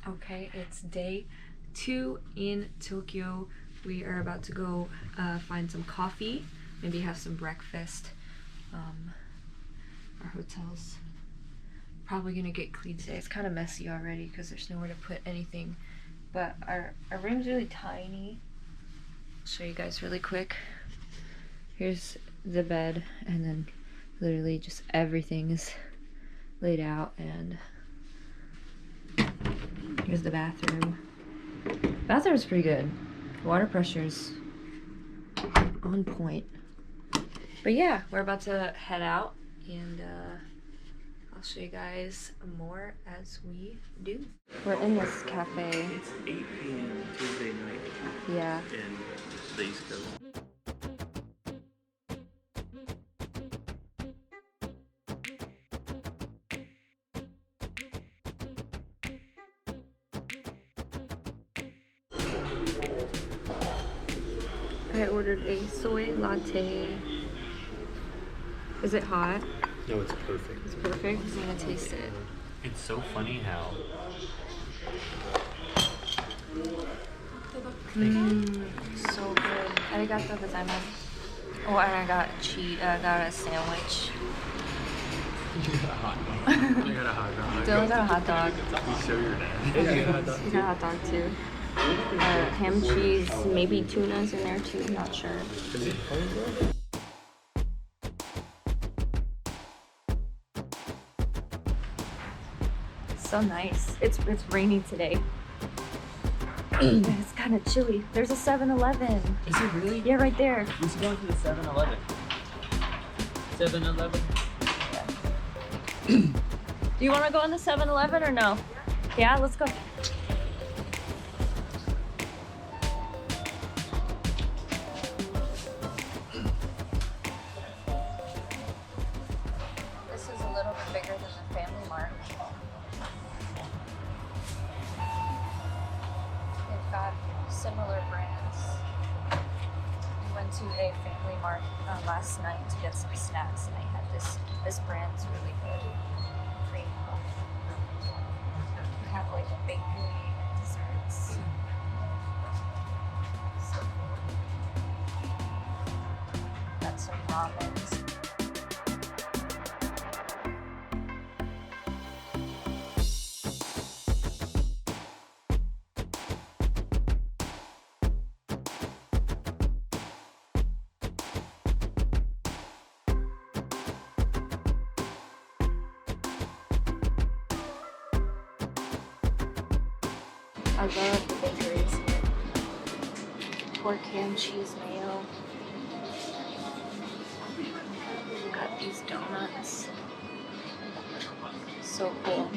Okay, it's day 2 in Tokyo. We are about to go find some coffee, maybe have some breakfast. Our hotel's probably gonna get cleaned today. It's kind of messy already because there's nowhere to put anything. But our room's really tiny. I'll show you guys really quick. Here's the bed, and then literally just everything is laid out, and here's the bathroom. Bathroom's pretty good. Water pressure's on point. But yeah, we're about to head out, and I'll show you guys more as we do. We're in this cafe. It's 8 p.m. Tuesday night. Yeah. In the East Coast. I ordered a soy latte. Is it hot? No, it's perfect. It's perfect. I'm gonna taste it. It's so funny how. So good. Arigato gozaimasu. Oh, and I got a sandwich. You got a hot dog. I got a hot dog. Dylan got a hot dog. You show your dad. You got a hot dog. He got a hot dog too. Ham, cheese, maybe tuna's in there too. Not sure. Is it home? So nice. It's raining today. It's kind of chilly. There's a 7-Eleven. Is it really? Yeah, right there. We should go to the 7-Eleven. 7-Eleven? Do you want to go in the 7-Eleven or no? Yeah, let's go. This is a little bit bigger than the Family Mart. They've got similar brands. We went to a Family Mart last night to get some snacks, and they had this brand's really good. Cream puff. We have like a bakery and desserts. So cool. Got some ramens. I love the bakeries. Pork, ham, cheese, mayo. Got these donuts. So cool.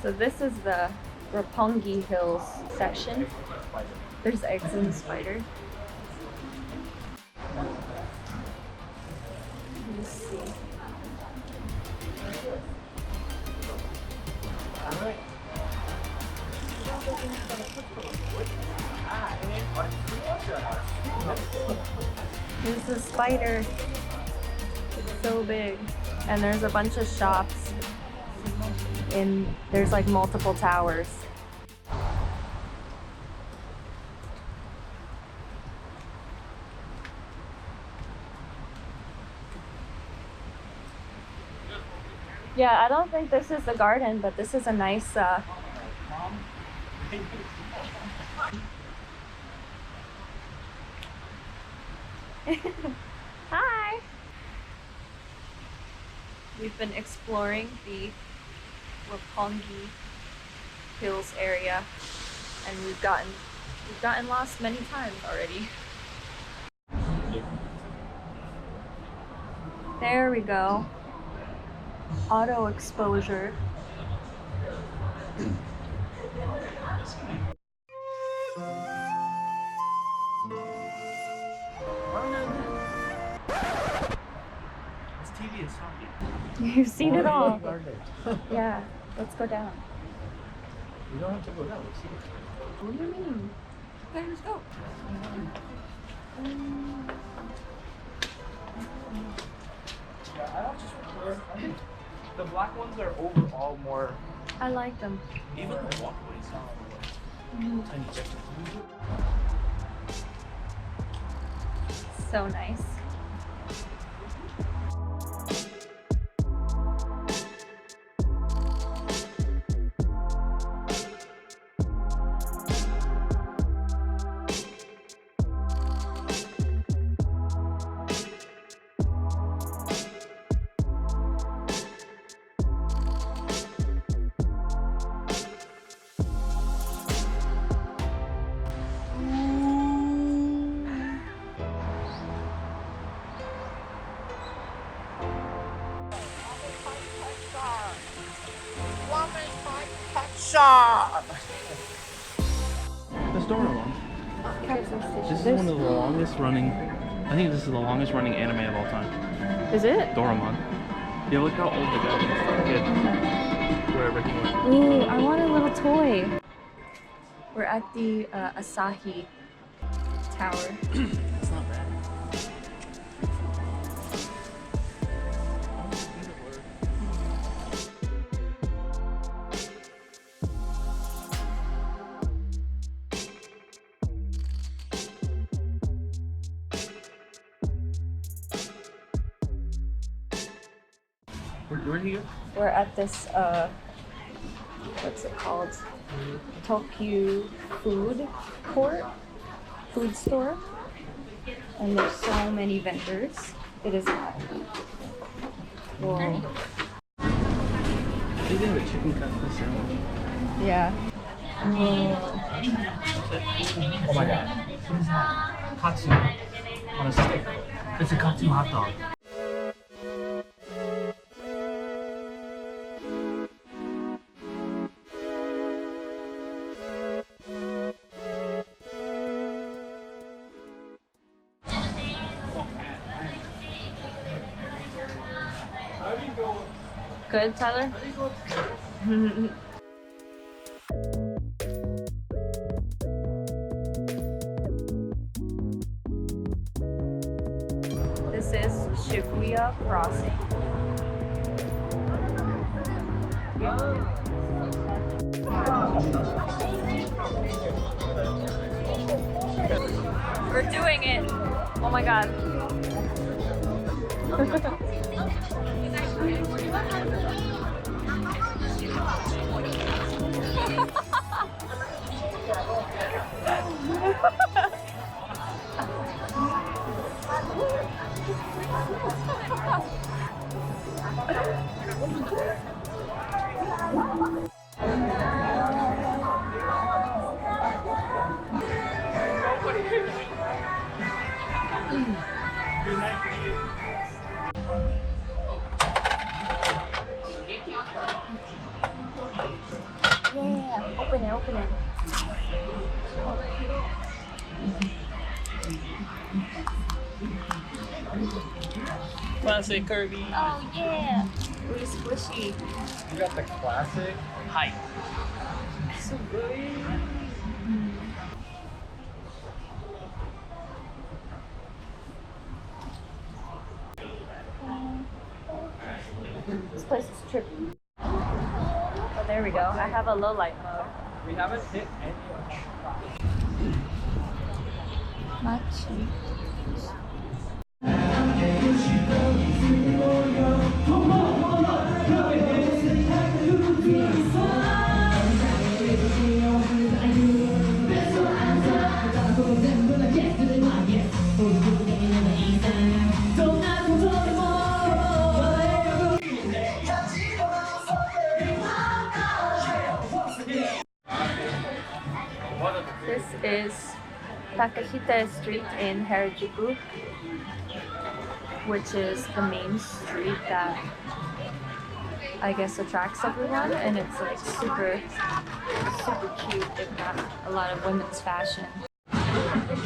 So this is the Roppongi Hills section. There's eggs in the spider. Let me see. There's a spider. It's so big. And there's a bunch of shops. And there's like multiple towers. Yeah, I don't think this is the garden, but this is a nice Hi. We've been exploring the Roppongi Hills area, and we've gotten lost many times already. There we go. Auto exposure. This TV is talking. You've seen it all. Yeah, let's go down. You don't have to go down. See? What do you mean? Okay, let's go. Yeah, I don't just. I think the black ones are overall more. I like them. Even the walkways. Tiny jet. So nice. This door alone. This is one of the longest running. I think this is the longest running anime of all time. Is it? Doraemon. Yeah, look how old the guy is. Kid. Wherever he went. Ooh, I want a little toy. We're at the Asahi Tower. It's not bad. Where did he go? We're at this what's it called? Tokyo food court, food store, and there's so many vendors. It is hot. Whoa. They did a chicken cutlet sandwich. Yeah. Oh my god. What is that? Katsu on a stick. It's a katsu hot dog. Good, Tyler? This is Shibuya Crossing. We're doing it! Oh my god. Yeah, open it, open it. Classic Kirby. Oh yeah, really squishy. You got the classic height. So good. This place is trippy. Oh, there we go. I have a low light mode. We haven't hit any. Machi. This is Takashita Street in Harajuku. which is the main street that I guess attracts everyone, and it's like super cute. They've got a lot of women's fashion.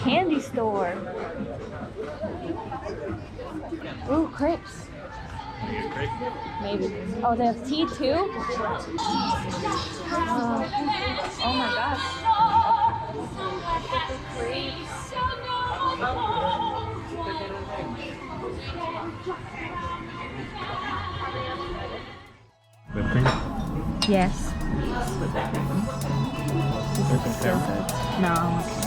Candy store. Ooh, crepes. Maybe. Oh, they have tea too? Oh my gosh. Whipped cream? Yes. There's some caramel. No.